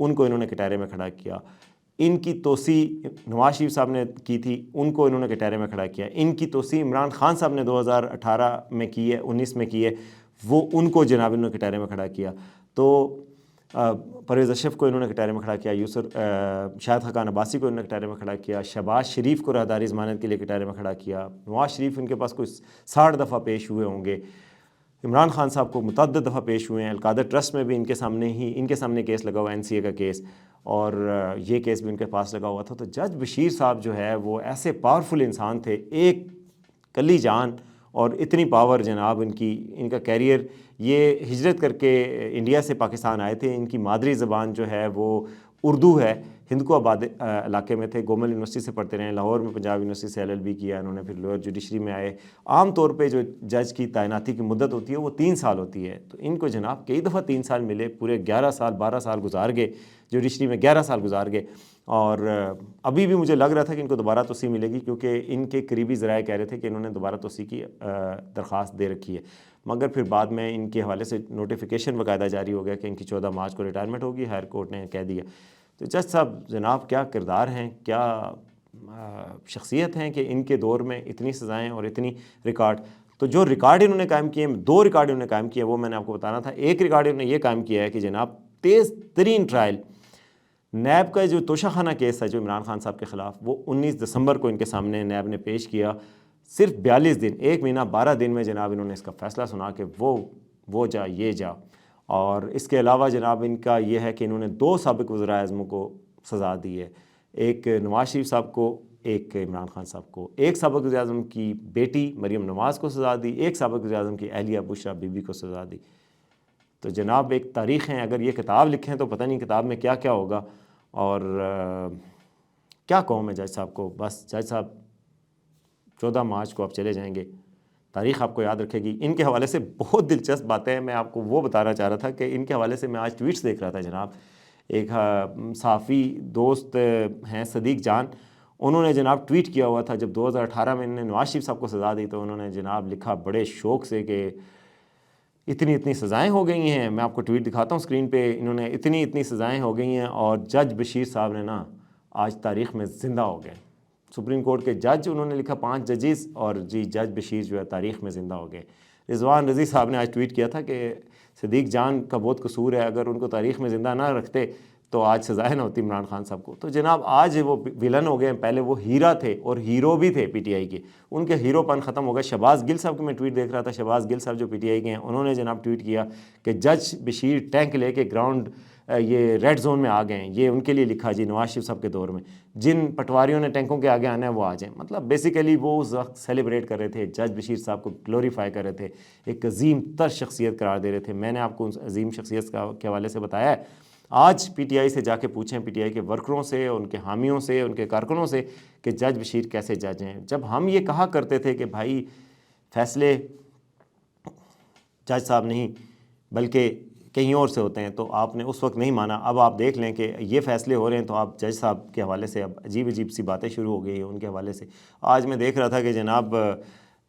ان کو انہوں نے کٹہرے میں کھڑا کیا. ان کی توسیع نواز شریف صاحب نے کی تھی, ان کو انہوں نے کٹہرے میں کھڑا کیا. ان کی توسیع عمران خان صاحب نے 2018 میں کی ہے, 19 میں کی ہے, وہ ان کو جناب انہوں نے کٹہرے میں کھڑا کیا. تو پرویز اشرف کو انہوں نے کٹہرے میں کھڑا کیا, شاہد خاقان عباسی کو انہوں نے کٹہرے میں کھڑا کیا, شہباز شریف کو راہداری ضمانت کے لیے کٹہرے میں کھڑا کیا. نواز شریف ان کے پاس کچھ 60 دفعہ پیش ہوئے ہوں گے. عمران خان صاحب کو متعدد دفعہ پیش ہوئے ہیں. القادر ٹرسٹ میں بھی ان کے سامنے کیس لگا ہوا ہے, NCA کا کیس, اور یہ کیس بھی ان کے پاس لگا ہوا تھا. تو جج بشیر صاحب جو ہے وہ ایسے پاورفل انسان تھے, ایک کلی جان اور اتنی پاور جناب ان کا کیریئر. یہ ہجرت کر کے انڈیا سے پاکستان آئے تھے. ان کی مادری زبان جو ہے وہ اردو ہے. ہندکو آباد علاقے میں تھے, گومل یونیورسٹی سے پڑھتے رہے, لاہور میں پنجاب یونیورسٹی سے LLB کیا انہوں نے, پھر لوئر جوڈیشری میں آئے. عام طور پہ جو جج کی تعیناتی کی مدت ہوتی ہے وہ 3 سال ہوتی ہے. تو ان کو جناب کئی دفعہ 3 سال ملے, پورے 11 سال 12 سال گزار گئے جوڈیشری میں, 11 سال گزار گئے. اور ابھی بھی مجھے لگ رہا تھا کہ ان کو دوبارہ توسیع ملے گی, کیونکہ ان کے قریبی ذرائع کہہ رہے تھے کہ انہوں نے دوبارہ توسیع کی درخواست دے رکھی ہے. مگر پھر بعد میں ان کے حوالے سے نوٹیفیکیشن باقاعدہ جاری ہو گیا کہ ان کی 14 مارچ کو ریٹائرمنٹ ہوگی, ہائر کورٹ نے کہہ دیا. تو جج صاحب جناب کیا کردار ہیں, کیا شخصیت ہیں کہ ان کے دور میں اتنی سزائیں اور اتنی ریکارڈ. تو جو ریکارڈ انہوں نے قائم کیے, 2 ریکارڈ انہوں نے قائم کیے, وہ میں نے آپ کو بتانا تھا. ایک ریکارڈ انہوں نے یہ قائم کیا ہے کہ جناب تیز ترین ٹرائل نیب کا جو توشہ خانہ کیس ہے جو عمران خان صاحب کے خلاف, وہ 19 دسمبر کو ان کے سامنے نیب نے پیش کیا. صرف 42 دن, 1 مہینہ 12 دن میں جناب انہوں نے اس کا فیصلہ سنا کہ وہ جا یہ جا. اور اس کے علاوہ جناب ان کا یہ ہے کہ انہوں نے 2 سابق وزراء اعظموں کو سزا دی ہے, ایک نواز شریف صاحب کو, ایک عمران خان صاحب کو. ایک سابق وزیر اعظم کی بیٹی مریم نواز کو سزا دی, ایک سابق وزیر اعظم کی اہلیہ بشرا بی بی کو سزا دی. تو جناب ایک تاریخ ہیں, اگر یہ کتاب لکھیں تو پتہ نہیں کتاب میں کیا کیا ہوگا. اور کیا کہوں میں جج صاحب کو, بس جج صاحب 14 مارچ کو آپ چلے جائیں گے, تاریخ آپ کو یاد رکھے گی. ان کے حوالے سے بہت دلچسپ باتیں ہیں, میں آپ کو وہ بتانا چاہ رہا تھا کہ ان کے حوالے سے میں آج ٹویٹس دیکھ رہا تھا جناب. ایک صحافی دوست ہیں صدیق جان, انہوں نے جناب ٹویٹ کیا ہوا تھا جب 2018 میں انہوں نے نواز شریف صاحب کو سزا دی, تو انہوں نے جناب لکھا بڑے شوق سے کہ اتنی سزائیں ہو گئی ہیں. میں آپ کو ٹویٹ دکھاتا ہوں اسکرین پہ. انہوں نے اتنی سزائیں ہو گئی ہیں, اور جج بشیر صاحب نے نا آج تاریخ میں زندہ ہو گئے. سپریم کورٹ کے جج انہوں نے لکھا 5 ججز, اور جج بشیر جو ہے تاریخ میں زندہ ہو گئے. رضوان رضی صاحب نے آج ٹویٹ کیا تھا کہ صدیق جان کا بہت قصور ہے, اگر ان کو تاریخ میں زندہ نہ رکھتے تو آج سزائیں نہ ہوتی عمران خان صاحب کو. تو جناب آج وہ ویلن ہو گئے ہیں, پہلے وہ ہیرا تھے اور ہیرو بھی تھے PTI کے, ان کے ہیرو پن ختم ہو گئے. شہباز گل صاحب کو میں ٹویٹ دیکھ رہا تھا, شہباز گل صاحب جو PTI کے ہیں, انہوں نے جناب ٹویٹ کیا کہ جج بشیر ٹینک لے کے گراؤنڈ یہ ریڈ زون میں آ گئے ہیں. یہ ان کے لیے لکھا جی نواز شریف صاحب کے دور میں, جن پٹواریوں نے ٹینکوں کے آگے آنا ہے وہ آ جائیں. مطلب بیسیکلی وہ اس وقت سیلیبریٹ کر رہے تھے, جج بشیر صاحب کو گلوریفائی کر رہے تھے, ایک عظیم تر شخصیت قرار دے رہے تھے. میں نے آپ کو ان عظیم شخصیت کے حوالے سے بتایا ہے. آج PTI سے جا کے پوچھیں, PTI کے ورکروں سے, ان کے حامیوں سے, ان کے کارکنوں سے کہ جج بشیر کیسے جج ہیں. جب ہم یہ کہا کرتے تھے کہ بھائی فیصلے جج صاحب نہیں بلکہ کہیں اور سے ہوتے ہیں, تو آپ نے اس وقت نہیں مانا. اب آپ دیکھ لیں کہ یہ فیصلے ہو رہے ہیں, تو آپ جج صاحب کے حوالے سے اب عجیب سی باتیں شروع ہو گئی ہیں ان کے حوالے سے. آج میں دیکھ رہا تھا کہ جناب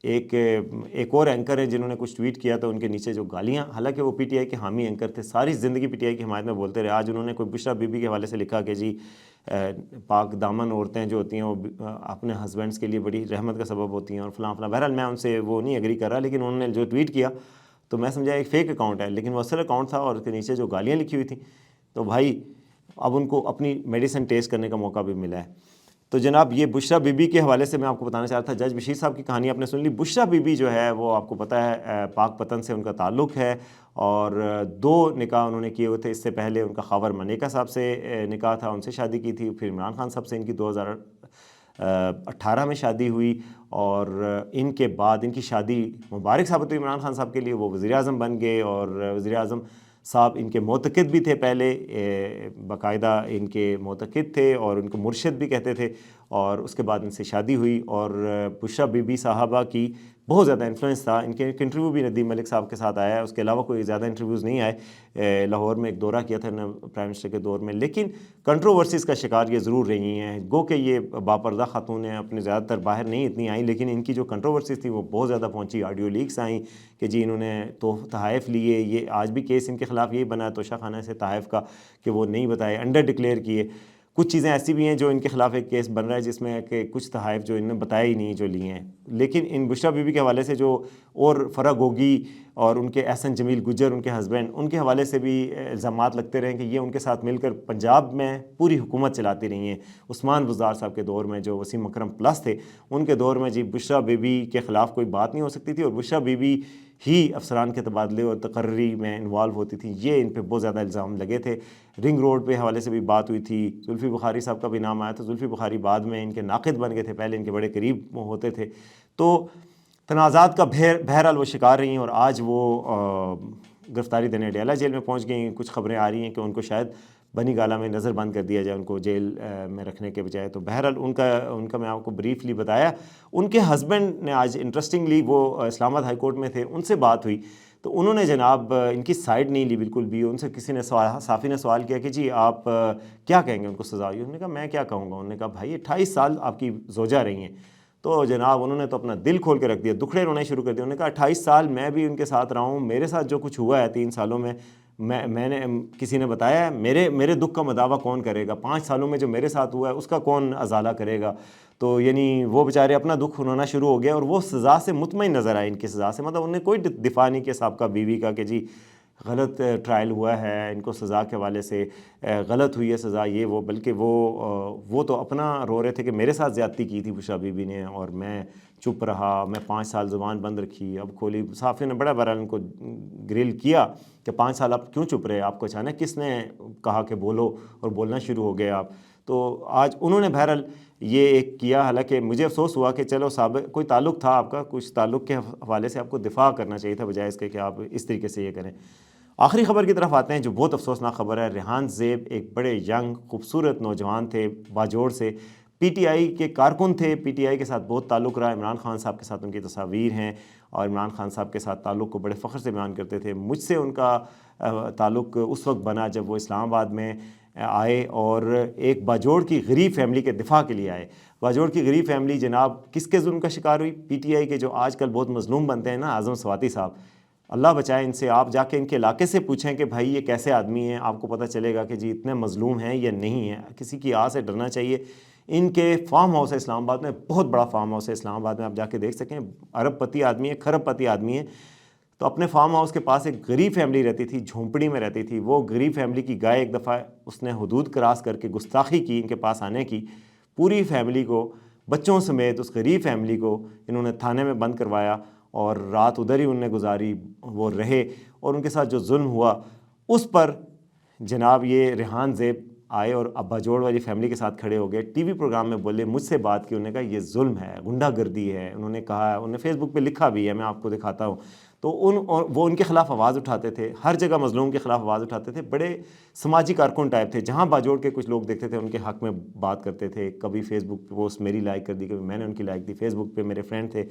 ایک اور اینکر ہے جنہوں نے کچھ ٹویٹ کیا, تو ان کے نیچے جو گالیاں, حالانکہ وہ PTI کے حامی اینکر تھے, ساری زندگی PTI کی حمایت میں بولتے رہے. آج انہوں نے کوئی بشرا بی بی کے حوالے سے لکھا کہ جی پاک دامن عورتیں جو ہوتی ہیں وہ اپنے ہسبینڈس کے لیے بڑی رحمت کا سبب ہوتی ہیں اور فلاں. بہرحال میں ان سے وہ نہیں ایگری کر رہا, لیکن انہوں نے جو ٹویٹ کیا تو میں سمجھا ایک فیک اکاؤنٹ ہے, لیکن وہ اصل اکاؤنٹ تھا, اور اس کے نیچے جو گالیاں لکھی ہوئی تھیں. تو بھائی اب ان کو اپنی میڈیسن ٹیسٹ کرنے کا موقع بھی ملا ہے. تو جناب یہ بشرا بی بی کے حوالے سے میں آپ کو بتانا چاہ رہا تھا. جج بشیر صاحب کی کہانی آپ نے سن لی. بشرا بی بی جو ہے وہ آپ کو پتہ ہے پاک پتن سے ان کا تعلق ہے, اور 2 نکاح انہوں نے کیے ہوئے تھے. اس سے پہلے ان کا خاور منیکا صاحب سے نکاح تھا, ان سے شادی کی تھی. پھر عمران خان صاحب سے ان کی 2018 میں شادی ہوئی, اور ان کے بعد ان کی شادی مبارک ثابت ہوئی عمران خان صاحب کے لیے. وہ وزیر اعظم بن گئے, اور وزیر اعظم صاحب ان کے معتقد بھی تھے پہلے, باقاعدہ ان کے معتقد تھے اور ان کو مرشد بھی کہتے تھے. اور اس کے بعد ان سے شادی ہوئی, اور بشرا بی بی صاحبہ کی بہت زیادہ انفلوئنس تھا. ان کے ایک انٹرویو بھی ندیم ملک صاحب کے ساتھ آیا ہے, اس کے علاوہ کوئی زیادہ انٹرویوز نہیں آئے. لاہور میں ایک دورہ کیا تھا پرائم منسٹر کے دور میں, لیکن کنٹروورسیز کا شکار یہ ضرور رہی ہیں. گو کہ یہ باپردہ خاتون ہیں, اپنے زیادہ تر باہر نہیں اتنی آئیں, لیکن ان کی جو کنٹروورسیز تھی وہ بہت زیادہ پہنچی. آڈیو لیکس آئیں کہ جی انہوں نے تحائف لیے, یہ آج بھی کیس ان کے خلاف یہی بنا ہے توشہ خانہ سے تحائف کا کہ وہ نہیں بتائے, انڈر ڈکلیئر کیے. کچھ چیزیں ایسی بھی ہیں جو ان کے خلاف ایک کیس بن رہا ہے جس میں کہ کچھ تحائف جو انہوں نے بتایا ہی نہیں جو لیے ہیں. لیکن ان بشریٰ بی بی کے حوالے سے جو اور فرح گوگی اور ان کے احسن جمیل گجر ان کے ہسبینڈ, ان کے حوالے سے بھی الزامات لگتے رہے کہ یہ ان کے ساتھ مل کر پنجاب میں پوری حکومت چلاتی رہی ہیں. عثمان بزدار صاحب کے دور میں جو وسیم اکرم پلس تھے ان کے دور میں جی بشریٰ بی بی کے خلاف کوئی بات نہیں ہو سکتی تھی, اور بشریٰ بی بی ہی افسران کے تبادلے اور تقرری میں انوالو ہوتی تھی. یہ ان پہ بہت زیادہ الزام لگے تھے. رنگ روڈ پہ حوالے سے بھی بات ہوئی تھی, زلفی بخاری صاحب کا بھی نام آیا تھا. زلفی بخاری بعد میں ان کے ناقد بن گئے تھے, پہلے ان کے بڑے قریب ہوتے تھے. تو تنازعات کا بہرحال وہ شکار رہی ہیں, اور آج وہ گرفتاری دینے ڈیالہ جیل میں پہنچ گئی ہیں. کچھ خبریں آ رہی ہیں کہ ان کو شاید بنی گالہ میں نظر بند کر دیا جائے ان کو جیل میں رکھنے کے بجائے. تو بہرحال ان کا میں آپ کو بریفلی بتایا. ان کے ہسبینڈ نے آج انٹرسٹنگلی, وہ اسلام آباد ہائی کورٹ میں تھے, ان سے بات ہوئی تو انہوں نے جناب ان کی سائیڈ نہیں لی بالکل بھی. ان سے کسی نے صحافی نے سوال کیا کہ جی آپ کیا کہیں گے ان کو سزا ہوئی؟ انہوں نے کہا میں کیا کہوں گا. انہوں نے کہا بھائی 28 سال آپ کی زوجہ رہی ہیں. تو جناب انہوں نے تو اپنا دل کھول کے رکھ دیا, دکھڑے رونے شروع کر دیا. انہوں نے کہا 28 سال میں بھی ان کے ساتھ رہا ہوں, میرے ساتھ جو کچھ ہوا ہے 3 سالوں میں میں نے کسی نے بتایا ہے, میرے دکھ کا مداوع کون کرے گا؟ 5 سالوں میں جو میرے ساتھ ہوا ہے اس کا کون ازالہ کرے گا؟ تو یعنی وہ بیچارے اپنا دکھ سنانا شروع ہو گیا, اور وہ سزا سے مطمئن نظر آئے. ان کی سزا سے مطلب انہوں نے کوئی دفاع نہیں کیا سابقہ بیوی کا کہ جی غلط ٹرائل ہوا ہے, ان کو سزا کے حوالے سے غلط ہوئی ہے سزا یہ وہ, بلکہ وہ تو اپنا رو رہے تھے کہ میرے ساتھ زیادتی کی تھی بشریٰ بی بی نے اور میں چپ رہا, میں 5 سال زبان بند رکھی, اب کھولی. صحافی نے بڑا بہرحال ان کو گریل کیا کہ 5 سال آپ کیوں چپ رہے, آپ کو اچانک کس نے کہا کہ بولو اور بولنا شروع ہو گئے آپ؟ تو آج انہوں نے بہرحال یہ ایک کیا. حالانکہ مجھے افسوس ہوا کہ چلو سابق کوئی تعلق تھا آپ کا, کچھ تعلق کے حوالے سے آپ کو دفاع کرنا چاہیے تھا بجائے اس کے کہ آپ اس طریقے سے یہ کریں. آخری خبر کی طرف آتے ہیں جو بہت افسوسناک خبر ہے. ریحان زیب ایک بڑے ینگ خوبصورت نوجوان تھے, باجوڑ سے, پی ٹی آئی کے کارکن تھے, پی ٹی آئی کے ساتھ بہت تعلق رہا. عمران خان صاحب کے ساتھ ان کی تصاویر ہیں, اور عمران خان صاحب کے ساتھ تعلق کو بڑے فخر سے بیان کرتے تھے. مجھ سے ان کا تعلق اس وقت بنا جب وہ اسلام آباد میں آئے اور ایک باجوڑ کی غریب فیملی کے دفاع کے لیے آئے. باجوڑ کی غریب فیملی جناب کس کے ظلم کا شکار ہوئی؟ پی ٹی آئی کے جو آج کل بہت مظلوم بنتے ہیں نا, اعظم سواتی صاحب, اللہ بچائے ان سے. آپ جا کے ان کے علاقے سے پوچھیں کہ بھائی یہ کیسے آدمی ہیں, آپ کو پتہ چلے گا کہ جی اتنے مظلوم ہیں یا نہیں ہیں. کسی کی آہ سے ڈرنا چاہیے. ان کے فارم ہاؤس ہے اسلام آباد میں, بہت بڑا فارم ہاؤس ہے اسلام آباد میں, آپ جا کے دیکھ سکیں. ارب پتی آدمی ہے, کھرب پتی آدمی ہے. تو اپنے فارم ہاؤس کے پاس ایک غریب فیملی رہتی تھی, جھونپڑی میں رہتی تھی. وہ غریب فیملی کی گائے ایک دفعہ اس نے حدود کراس کر کے گستاخی کی ان کے پاس آنے کی. پوری فیملی کو بچوں سمیت اس غریب فیملی کو انہوں نے تھانے میں بند کروایا اور رات ادھر ہی انہوں نے گزاری, وہ رہے. اور ان کے ساتھ جو ظلم ہوا اس پر جناب یہ ریحان زیب آئے اور ابا جوڑ والی فیملی کے ساتھ کھڑے ہو گئے. ٹی وی پروگرام میں بولے, مجھ سے بات کی, انہوں نے کہا یہ ظلم ہے, غنڈہ گردی ہے. انہوں نے کہا, انہوں نے فیس بک پہ لکھا بھی ہے, میں آپ کو دکھاتا ہوں. تو وہ ان کے خلاف آواز اٹھاتے تھے, ہر جگہ مظلوم کے خلاف آواز اٹھاتے تھے. بڑے سماجی کارکن ٹائپ تھے. جہاں باجوڑ کے کچھ لوگ دیکھتے تھے ان کے حق میں بات کرتے تھے. کبھی فیس بک پہ پوسٹ میری لائک کر دی, کبھی میں نے ان کی لائک دی. فیس بک پہ میرے فرینڈ تھے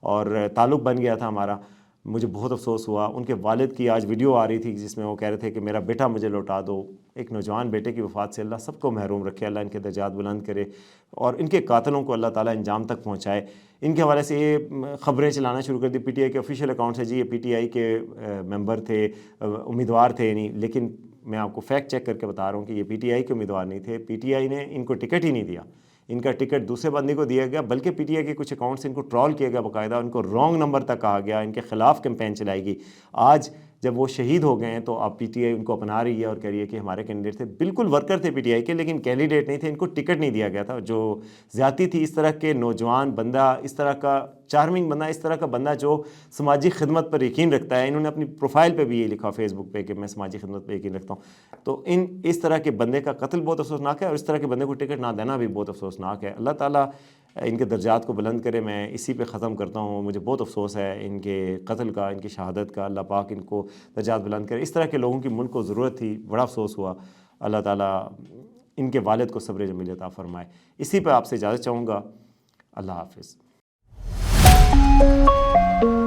اور تعلق بن گیا تھا ہمارا. مجھے بہت افسوس ہوا. ان کے والد کی آج ویڈیو آ رہی تھی جس میں وہ کہہ رہے تھے کہ میرا بیٹا مجھے لوٹا دو. ایک نوجوان بیٹے کی وفات سے اللہ سب کو محروم رکھے, اللہ ان کے درجات بلند کرے, اور ان کے قاتلوں کو اللہ تعالیٰ انجام تک پہنچائے. ان کے حوالے سے یہ خبریں چلانا شروع کر دی. پی ٹی آئی کے آفیشیل اکاؤنٹ سے جی یہ پی ٹی آئی کے ممبر تھے, امیدوار تھے نہیں. لیکن میں آپ کو فیکٹ چیک کر کے بتا رہا ہوں کہ یہ پی ٹی آئی کے امیدوار نہیں تھے. پی ٹی آئی نے ان کو ٹکٹ ہی نہیں دیا. ان کا ٹکٹ دوسرے بندے کو دیا گیا, بلکہ پی ٹی آئی کے کچھ اکاؤنٹ سے ان کو ٹرول کیا گیا باقاعدہ. ان کو رانگ نمبر تک کہا گیا, ان کے خلاف کیمپین چلائی گئی. آج جب وہ شہید ہو گئے ہیں تو اب پی ٹی آئی ان کو اپنا رہی ہے اور کہہ رہی ہے کہ ہمارے کینڈیڈیٹ تھے. بالکل ورکر تھے پی ٹی آئی کے, لیکن کینڈیڈیٹ نہیں تھے. ان کو ٹکٹ نہیں دیا گیا تھا. جو زیادتی تھی, اس طرح کے نوجوان بندہ, اس طرح کا چارمنگ بندہ, اس طرح کا بندہ جو سماجی خدمت پر یقین رکھتا ہے. انہوں نے اپنی پروفائل پہ بھی یہ لکھا فیس بک پہ کہ میں سماجی خدمت پہ یقین رکھتا ہوں. تو اس طرح کے بندے کا قتل بہت افسوسناک ہے, اور اس طرح کے بندے کو ٹکٹ نہ دینا بھی بہت افسوسناک ہے. اللہ تعالیٰ ان کے درجات کو بلند کرے. میں اسی پہ ختم کرتا ہوں. مجھے بہت افسوس ہے ان کے قتل کا, ان کی شہادت کا. اللہ پاک ان کو درجات بلند کرے. اس طرح کے لوگوں کی ملک کو ضرورت تھی, بڑا افسوس ہوا. اللہ تعالیٰ ان کے والد کو صبر جمیل عطا فرمائے. اسی پہ آپ سے اجازت چاہوں گا. اللہ حافظ. حافظ.